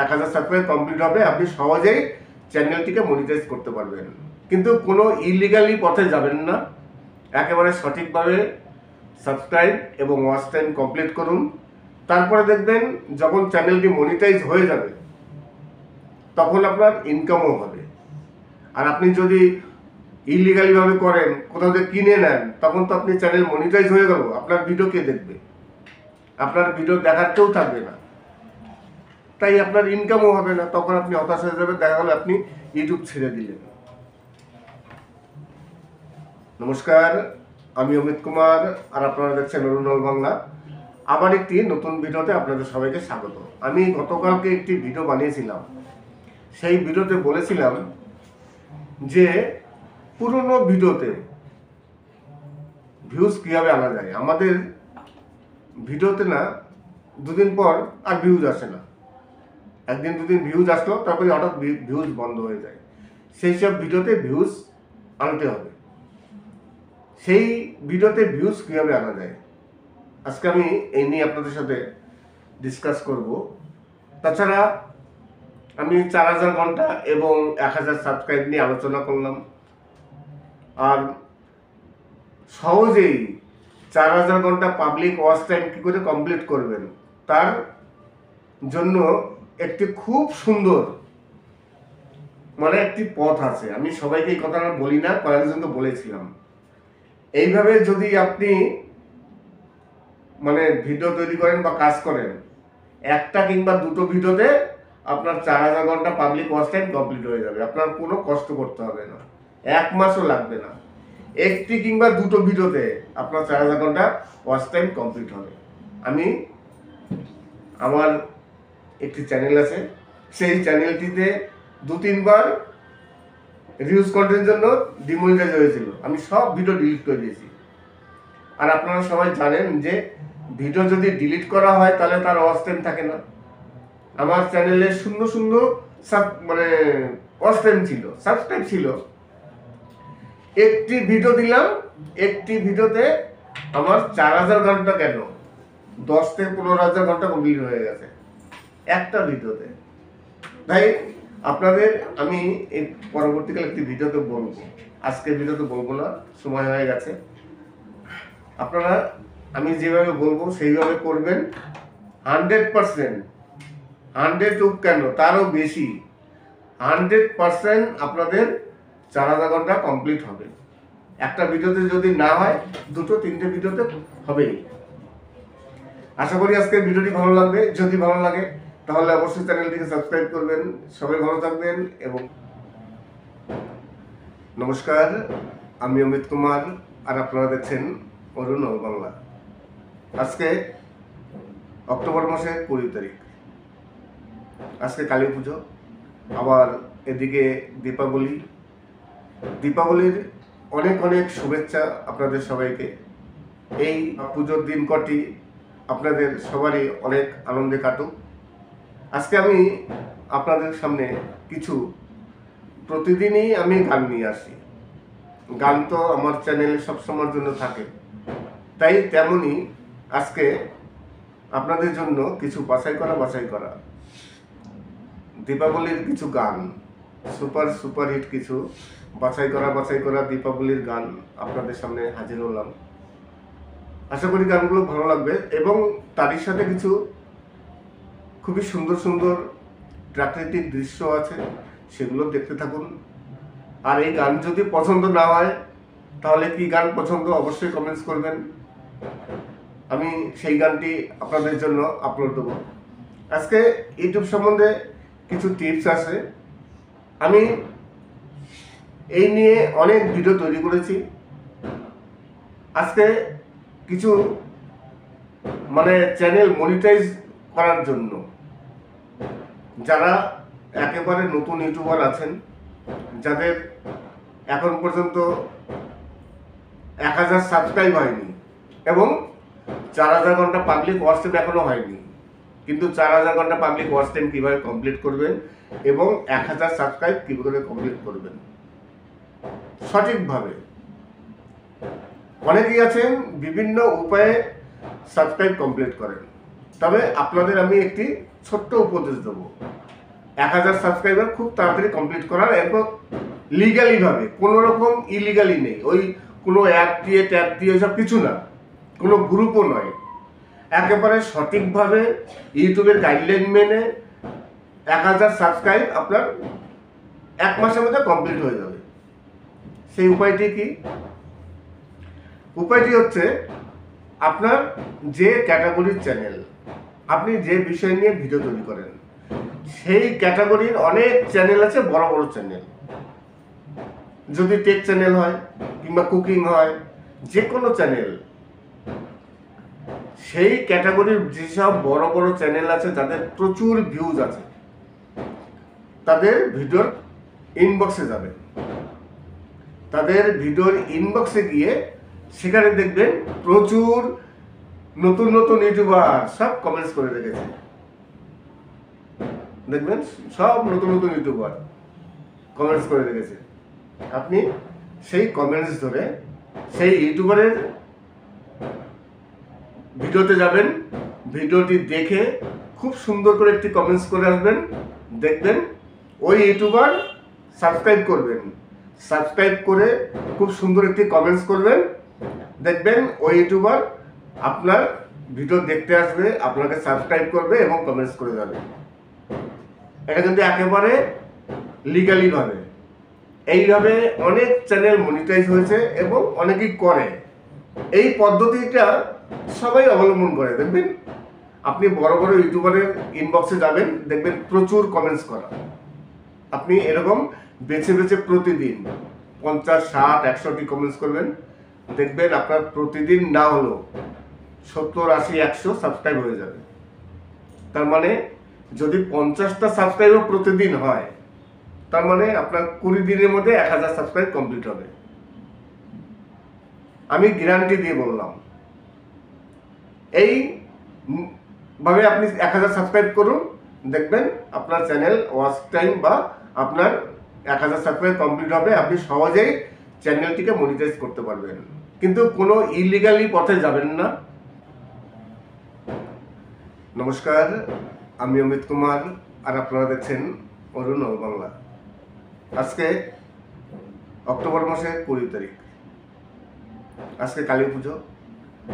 1000 সাবস্ক্রাইব কমপ্লিট হবে। আপনি সহজেই চ্যানেলটিকে মনিটাইজ করতে পারবেন, কিন্তু কোনো ইলিগালি পথে যাবেন না। একেবারে সঠিকভাবে সাবস্ক্রাইব এবং ওয়াচ টাইম কমপ্লিট করুন। তারপরে দেখবেন যখন চ্যানেলটি মনিটাইজ হয়ে যাবে তখন আপনার ইনকামও হবে। আর আপনি যদি ইলিগালিভাবে করেন, কোথাও থেকে কিনে নেন, তখন তো আপনি চ্যানেল মনিটাইজ হয়ে গেল, আপনার ভিডিও কে দেখবে? আপনার ভিডিও দেখার কেউ থাকবে না, তাই আপনার ইনকামও হবে না। তখন আপনি হতাশ হয়ে যাবেন, দেখা গেল আপনি ইউটিউব ছেড়ে দিলেন। নমস্কার, আমি অমিত কুমার, আর আপনারা দেখছেন অরুণল বাংলা। আবার একটি নতুন ভিডিওতে আপনাদের সবাইকে স্বাগত। আমি গতকালকে একটি ভিডিও বানিয়েছিলাম, সেই ভিডিওতে বলেছিলাম যে পুরনো ভিডিওতে ভিউজ কীভাবে আনা যায়। আমাদের ভিডিওতে না দুদিন পর আর ভিউজ আসে না, একদিন দুদিন ভিউজ আসলো, তারপরে হঠাৎ ভিউজ বন্ধ হয়ে যায়। সেই সব ভিডিওতে ভিউজ আনতে হবে। সেই ভিডিওতে ভিউজ কীভাবে আনা যায়, আজকে আমি এই নিয়ে আপনাদের সাথে ডিসকাস করব। তাছাড়া আমি 4000 ঘন্টা এবং 1000 সাবস্ক্রাইব নিয়ে আলোচনা করলাম। আর সহজেই 4000 ঘন্টা পাবলিক ওয়াচ টাইম কী করে কমপ্লিট করবেন, তার জন্য একটি খুব সুন্দর একটি পথ আছে। আমি সবাইকে এই কথাটা বলি না, কয়েকজনকে বলেছিলাম। এইভাবে যদি আপনি ভিডিও তৈরি করেন বা কাজ করেন, একটা কিংবা দুটো ভিডিওতে আপনার 4000 ঘন্টা পাবলিক ওয়াচ টাইম কমপ্লিট হয়ে যাবে। আপনার কোনো কষ্ট করতে হবে না, 1 মাসও লাগবে না। একটি কিংবা দুটো ভিডিওতে আপনার 4000 ঘন্টা ওয়াচ টাইম কমপ্লিট হবে। আমি আমার একটি চ্যানেল আছে, সেই চ্যানেলটিতে 2-3 বার রিউজ কন্টেন্টের জন্য ডিমনিটাইজ হয়েছিল। আমি সব ভিডিও ডিলিট করে দিয়েছি। আর আপনারা সবাই জানেন যে ভিডিও যদি ডিলিট করা হয় তাহলে তার ওয়াচ টাইম থাকে না। আমার চ্যানেলে 0 মানে ওয়াচ টাইম ছিল, সাবস্ক্রাইব ছিল। একটি ভিডিও দিলাম, একটি ভিডিওতে আমার 4000 ঘন্টা কেন 10 থেকে 15000 ঘন্টা কমপ্লিট হয়ে গেছে একটা ভিডিওতে। তাই আপনাদের আমি এই পরবর্তীকালে একটি ভিডিওতে বলবো, আজকের ভিডিওতে বলবো না, সময় হয়ে গেছে। আপনারা আমি যেভাবে বলবো সেইভাবে করবেন। 100%, 100 কেন তারও বেশি, 100% আপনাদের 4000 ঘন্টা কমপ্লিট হবে। একটা ভিডিওতে যদি না হয় 2-3টে ভিডিওতে হবেই। আশা করি আজকের ভিডিওটি ভালো লাগবে। যদি ভালো লাগে তাহলে অবশ্যই চ্যানেলটিকে সাবস্ক্রাইব করবেন। সবাই ভালো থাকবেন এবং নমস্কার, আমি অমিত কুমার আর আপনারা দেখছেন অরুণ বাংলা। আজকে অক্টোবর মাসের 20 তারিখ, আজকে কালী পুজো, আবার এদিকে দীপাবলির অনেক অনেক শুভেচ্ছা আপনাদের সবাইকে। এই পুজোর দিন কটি আপনাদের সবারই অনেক আনন্দে কাটুক। আজকে আমি আপনাদের সামনে কিছু, প্রতিদিনই আমি গান নিয়ে আসি। গান তো আমার চ্যানেলে সবসময়ের জন্য থাকে, তাই তেমনি আজকে আপনাদের জন্য কিছু বাছাই করা দীপাবলির কিছু গান, সুপার হিট কিছু বাছাই করা দীপাবলির গান আপনাদের সামনে হাজির হলাম। আশা করি গানগুলো ভালো লাগবে এবং তারই সাথে কিছু খুবই সুন্দর প্রাকৃতিক দৃশ্য আছে, সেগুলো দেখতে থাকুন। আর এই গান যদি পছন্দ না হয় তাহলে কি গান পছন্দ অবশ্যই কমেন্টস করবেন, আমি সেই গানটি আপনাদের জন্য আপলোড দেবো। আজকে ইউটিউব সম্বন্ধে কিছু টিপস আছে। আমি এই নিয়ে অনেক ভিডিও তৈরি করেছি। আজকে কিছু মানে চ্যানেল মনিটাইজ করার জন্য যারা একেবারে নতুন ইউটিউবার আছেন, যাদের এখন পর্যন্ত 1000 সাবস্ক্রাইব হয়নি এবং 4000 ঘন্টা পাবলিক ওয়াচ টাইম এখনো হয়নি, কিন্তু 4000 ঘন্টা পাবলিক ওয়াচ টাইম কীভাবে কমপ্লিট করবেন এবং 1000 সাবস্ক্রাইব কীভাবে কমপ্লিট করবেন সঠিকভাবে। অনেকেই আছেন বিভিন্ন উপায়ে সাবস্ক্রাইব কমপ্লিট করেন, তবে আপনাদের আমি একটি ছোট্ট উপদেশ দেবো। 1000 সাবস্ক্রাইবার খুব তাড়াতাড়ি কমপ্লিট করার, এরপর লিগালিভাবে, কোনো রকম ইলিগালি নেই, ওই কোনো অ্যাপ দিয়ে ট্যাপ দিয়ে ওইসব কিছু না, কোনো গ্রুপও নয়, একেবারে সঠিকভাবে ইউটিউবের গাইডলাইন মেনে 1000 সাবস্ক্রাইব আপনার 1 মাসের মধ্যে কমপ্লিট হয়ে যাবে। সেই উপায়টি কি? উপায়টি হচ্ছে আপনার যে ক্যাটাগরির চ্যানেল, আপনি যে বিষয় নিয়ে ভিডিও তৈরি করেন, সেই ক্যাটাগরির অনেক চ্যানেল আছে, বড় বড় চ্যানেল। যদি টেক চ্যানেল হয় কিংবা কুকিং হয়, যে কোনো চ্যানেল, সেই ক্যাটাগরির যেসব বড় বড় চ্যানেল আছে যাদের প্রচুর ভিউজ আছে, তাদের ভিডিওর ইনবক্সে যাবেন। তাদের ভিডিওর ইনবক্সে গিয়ে সেখানে দেখবেন প্রচুর নতুন ইউটিউবার সব কমেন্টস করে রেখেছে। দেখবেন সব নতুন ইউটিউবার কমেন্টস করে রেখেছে। আপনি সেই কমেন্টস ধরে সেই ইউটিউবারের ভিডিওতে যাবেন, ভিডিওটি দেখে খুব সুন্দর করে একটি কমেন্টস করে আসবেন। দেখবেন ওই ইউটিউবার সাবস্ক্রাইব করবেন, সাবস্ক্রাইব করে খুব সুন্দর একটি কমেন্টস করবেন। দেখবেন ওই ইউটিউবার আপনার ভিডিও দেখতে আসবে, আপনাকে সাবস্ক্রাইব করবে এবং কমেন্টস করে যাবে। এটা কিন্তু একেবারে লিগালিভাবে। এইভাবে অনেক চ্যানেল মনিটাইজ হয়েছে এবং অনেকেই করে। এই পদ্ধতিটা সবাই অবলম্বন করে। দেখবেন আপনি বড় বড় ইউটিউবারের ইনবক্সে যাবেন, দেখবেন প্রচুর কমেন্টস করা। আপনি এরকম বেছে বেছে প্রতিদিন 50, 60, 100টি কমেন্টস করবেন, দেখবেন আপনার প্রতিদিন না হলেও 70, 80, 100 সাবস্ক্রাইব হয়ে যাবে। তার মানে যদি 50টা সাবস্ক্রাইবও প্রতিদিন হয়, তার মানে আপনার 20 দিনের মধ্যে 1000 সাবস্ক্রাইব কমপ্লিট হবে। আমি গ্যারান্টি দিয়ে বললাম। এই ভাবে আপনি 1000 সাবস্ক্রাইব করুন, দেখবেন আপনার চ্যানেল ওয়াচ টাইম বা আপনার 1000 সাবস্ক্রাইব কমপ্লিট হবে। আপনি সহজেই চ্যানেলটিকে মনিটাইজ করতে পারবেন, কিন্তু কোনো ইলিগালি পথে যাবেন না। নমস্কার, আমি অমিত কুমার, আর আপনারা দেখছেন অরুণ অল বাংলা। আজকে অক্টোবর মাসের 20 তারিখ। আজকে কালী পুজো,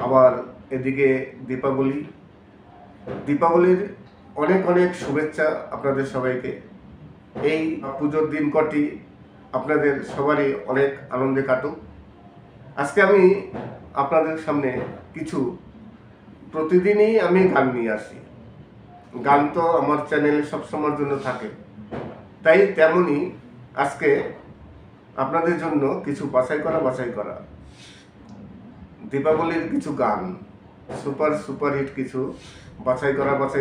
আবার এদিকে দীপাবলির অনেক অনেক শুভেচ্ছা আপনাদের সবাইকে। এই পুজোর দিন কটি আপনাদের সবারই অনেক আনন্দে কাটুক। আজকে আমি আপনাদের সামনে কিছু, প্রতিদিনই আমি গান নিয়ে আসি। গান তো আমার চ্যানেলে সবসময়ের জন্য থাকে, তাই তেমনি আজকে আপনাদের জন্য কিছু বাছাই করা দীপাবলির কিছু গান, সুপারহিট কিছু বাছাই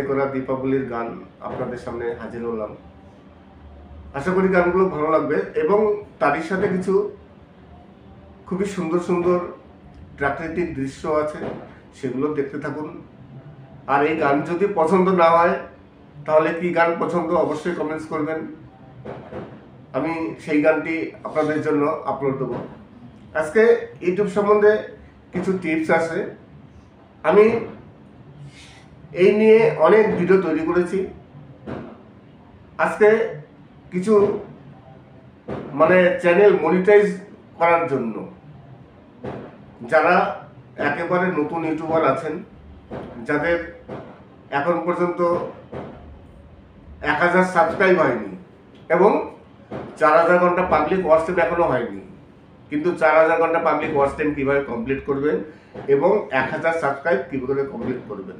করা দীপাবলির গান আপনাদের সামনে হাজির হলাম। আশা করি গানগুলো ভালো লাগবে, এবং তারই সাথে কিছু খুবই সুন্দর সুন্দর প্রাকৃতিক দৃশ্য আছে, সেগুলো দেখতে থাকুন। আর এই গান যদি পছন্দ না হয়, তাহলে কি গান পছন্দ অবশ্যই কমেন্টস করবেন, আমি সেই গানটি আপনাদের জন্য আপলোড দেবো। আজকে ইউটিউব সম্বন্ধে কিছু টিপস আছে। আমি এই নিয়ে অনেক ভিডিও তৈরি করেছি। আজকে কিছু চ্যানেল মনিটাইজ করার জন্য যারা একেবারে নতুন ইউটিউবার আছেন, যাদের এখন পর্যন্ত 1000 সাবস্ক্রাইব হয়নি এবং 4000 ঘন্টা পাবলিক ওয়াচ টাইম এখনো হয়নি, কিন্তু 4000 ঘন্টা পাবলিক ওয়াচ টাইম কীভাবে কমপ্লিট করবেন এবং 1000 সাবস্ক্রাইব কীভাবে কমপ্লিট করবেন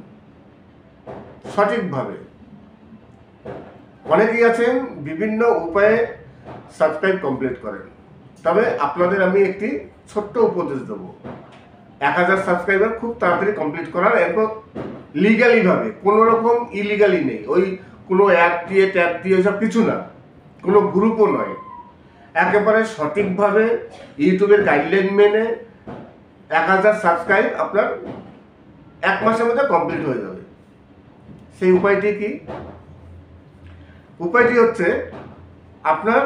সঠিকভাবে। অনেকেই আছেন বিভিন্ন উপায়ে সাবস্ক্রাইব কমপ্লিট করেন, তবে আপনাদের আমি একটি ছোট্ট উপদেশ দেবো। 1000 সাবস্ক্রাইবার খুব তাড়াতাড়ি কমপ্লিট করার, এরপর লিগালিভাবে, কোনো রকম ইলিগালি নেই, ওই কোনো অ্যাপ দিয়ে ট্যাপ দিয়ে ওইসব কিছু না, কোনো গ্রুপও নয়, একেবারে সঠিকভাবে ইউটিউবের গাইডলাইন মেনে 1000 সাবস্ক্রাইব আপনার 1 মাসের মধ্যে কমপ্লিট হয়ে যাবে। সেই উপায়টি কি? উপায়টি হচ্ছে, আপনার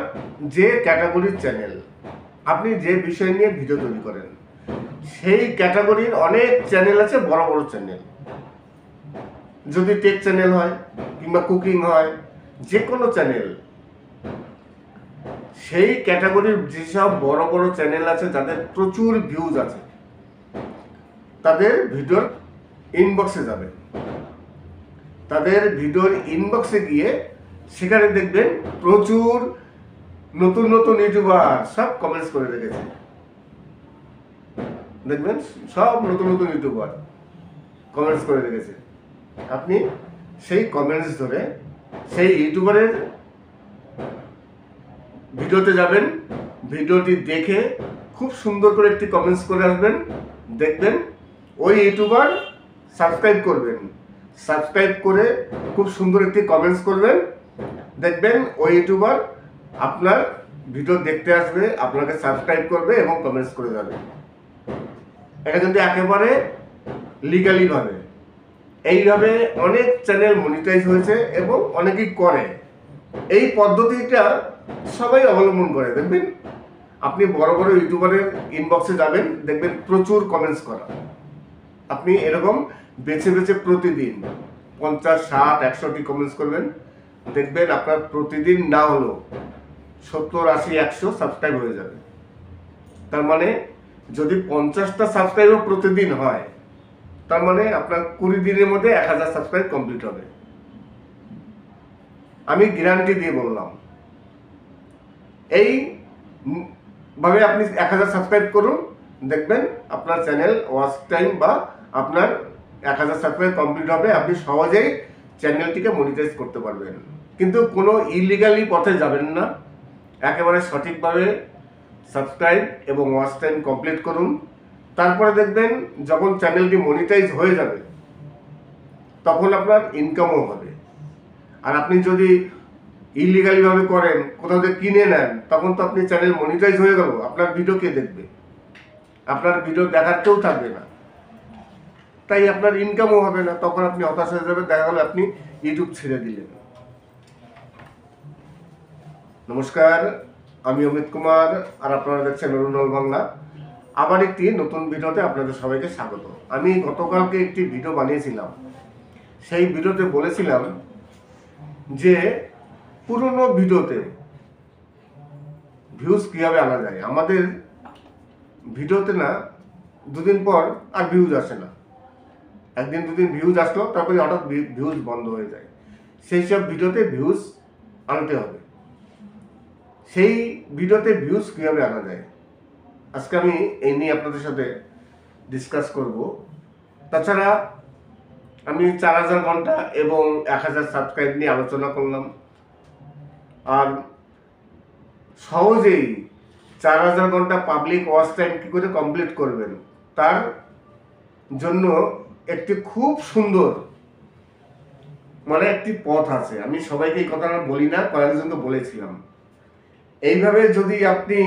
যে ক্যাটাগরির চ্যানেল, আপনি যে বিষয় নিয়ে ভিডিও তৈরি করেন, সেই ক্যাটাগরির অনেক চ্যানেল আছে, বড় বড় চ্যানেল। যদি টেক চ্যানেল হয় কিংবা কুকিং হয়, যে কোনো চ্যানেল, সেই ক্যাটাগরির যেসব বড় বড় চ্যানেল আছে, যাদের প্রচুর ভিউজ আছে, তাদের ভিডিওর ইনবক্সে যাবেন। তাদের ভিডিওর ইনবক্সে গিয়ে সেখানে দেখবেন প্রচুর নতুন নতুন ইউটিউবার সব কমেন্টস করে রেখেছে। দেখবেন সব নতুন নতুন ইউটিউবার কমেন্টস করে রেখেছে। আপনি সেই কমেন্টস ধরে সেই ইউটিউবারের ভিডিওতে যাবেন, ভিডিওটি দেখে খুব সুন্দর করে একটি কমেন্টস করে আসবেন, দেখবেন ওই ইউটিউবার সাবস্ক্রাইব করবেন, সাবস্ক্রাইব করে খুব সুন্দর একটি কমেন্টস করবেন, দেখবেন ওই ইউটিউবার আপনার ভিডিও দেখতে আসবে, আপনাকে সাবস্ক্রাইব করবে এবং কমেন্টস করে যাবে। এটা কিন্তু একেবারে লিগালিভাবে। এইভাবে অনেক চ্যানেল মনিটাইজ হয়েছে এবং অনেকেই করে। এই পদ্ধতিটা সবাই অবলম্বন করে। দেখবেন আপনি বড় বড় ইউটিউবারের ইনবক্সে যাবেন, দেখবেন প্রচুর কমেন্টস করা। আপনি এরকম বেছে বেছে প্রতিদিন 50, 60, 100টি কমেন্টস করবেন, দেখবেন আপনার প্রতিদিন না হলেও 70, 80, 100 সাবস্ক্রাইব হয়ে যাবে। তার মানে যদি 50টা সাবস্ক্রাইবও প্রতিদিন হয়, তার মানে আপনার 20 দিনের মধ্যে 1000 সাবস্ক্রাইব কমপ্লিট হবে। আমি গ্যারান্টি দিয়ে বললাম। এই ভাবে আপনি 1000 সাবস্ক্রাইব করুন, দেখবেন আপনার চ্যানেল ওয়াচ টাইম বা আপনার 1000 সাবস্ক্রাইব কমপ্লিট হবে, আপনি সহজেই চ্যানেলটিকে মনিটাইজ করতে পারবেন। কিন্তু কোনো ইলিগালি পথে যাবেন না, একেবারে সঠিকভাবে সাবস্ক্রাইব এবং ওয়াচ টাইম কমপ্লিট করুন। তারপরে দেখবেন যখন চ্যানেলটি মনিটাইজ হয়ে যাবে তখন আপনার ইনকামও হবে। আর আপনি যদি ইলিগালিভাবে করেন, কোথাও থেকে কিনে নেন, তখন তো আপনি চ্যানেল মনিটাইজ হয়ে গেল, আপনার ভিডিও কে দেখবে? আপনার ভিডিও দেখার কেউ থাকবে না, তাই আপনার ইনকামও হবে না। তখন আপনি হতাশ হয়ে যাবেন, দেখা গেল আপনি ইউটিউব ছেড়ে দিলেন। নমস্কার, আমি অমিত কুমার, আর আপনারা দেখছেন অরুণল বাংলা। আবার একটি নতুন ভিডিওতে আপনাদের সবাইকে স্বাগত। আমি গতকালকে একটি ভিডিও বানিয়েছিলাম, সেই ভিডিওতে বলেছিলাম যে পুরনো ভিডিওতে ভিউজ কীভাবে আনা যায়। আমাদের ভিডিওতে না দুদিন পর আর ভিউজ আসে না, একদিন দুদিন ভিউজ আসলো, তারপরে হঠাৎ ভিউজ বন্ধ হয়ে যায়। সেই সব ভিডিওতে ভিউজ আনতে হবে। সেই ভিডিওতে ভিউজ কীভাবে আনা যায়, আজকে আমি এই নিয়ে আপনাদের সাথে ডিসকাস করব। তাছাড়া আমি 4000 ঘন্টা এবং 1000 সাবস্ক্রাইব নিয়ে আলোচনা করলাম। আর সহজেই 4000 ঘন্টা পাবলিক ওয়াচ টাইম কী করে কমপ্লিট করবেন, তার জন্য একটি খুব সুন্দর একটি পথ আছে। আমি সবাইকে এই কথাটা বলি না, কয়েকজনকে বলেছিলাম। এইভাবে যদি আপনি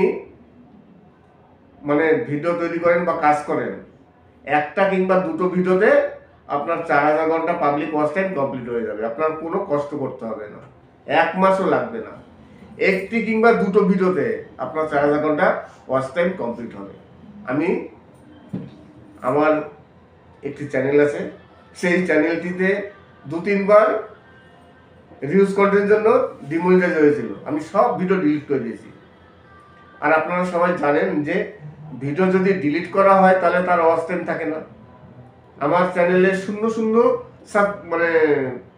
ভিডিও তৈরি করেন বা কাজ করেন, একটা কিংবা দুটো ভিডিওতে আপনার 4000 ঘন্টা পাবলিক ওয়াচ টাইম কমপ্লিট হয়ে যাবে। আপনার কোনো কষ্ট করতে হবে না, 1 মাসও লাগবে না। একটি কিংবা দুটো ভিডিওতে আপনার 4000 ঘন্টা ওয়াচ টাইম কমপ্লিট হবে। আমি আমার একটি চ্যানেল আছে, সেই চ্যানেলটিতে 2-3 বার রিউজ কন্টেন্টের জন্য ডিমনিটাইজ হয়েছিল। আমি সব ভিডিও ডিলিট করে দিয়েছি। আর আপনারা সবাই জানেন যে ভিডিও যদি ডিলিট করা হয় তাহলে তার ওয়াচ টাইম থাকে না। আমার চ্যানেলে 0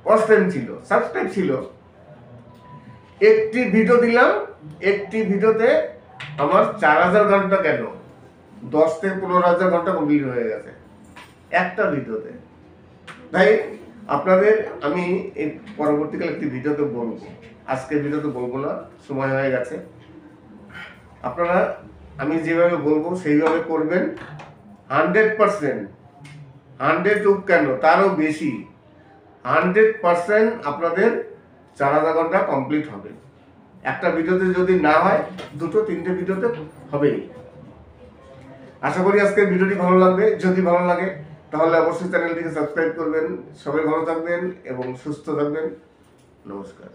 ওয়াচ টাইম ছিল, সাবস্ক্রাইব ছিল। একটি ভিডিও দিলাম, একটি ভিডিওতে আমার 4000 ঘন্টা, কেন 10 থেকে 15000 ঘন্টা কমপ্লিট হয়ে গেছে একটা ভিডিওতে। তাই আপনাদের আমি এই পরবর্তীকালে একটি ভিডিওতে বলবো, আজকের ভিডিওতে বলবো না, সময় হয়ে গেছে। আপনারা আমি যেভাবে বলবো সেইভাবে করবেন। 100%, 100 কেন তারও বেশি, 100% আপনাদের 4000 ঘন্টা কমপ্লিট হবে। একটা ভিডিওতে যদি না হয়, 2-3টে ভিডিওতে হবেই। আশা করি আজকের ভিডিওটি ভালো লাগবে। যদি ভালো লাগে তাহলে অবশ্যই চ্যানেলটিকে সাবস্ক্রাইব করবেন। সবাই ভালো থাকবেন এবং সুস্থ থাকবেন। নমস্কার।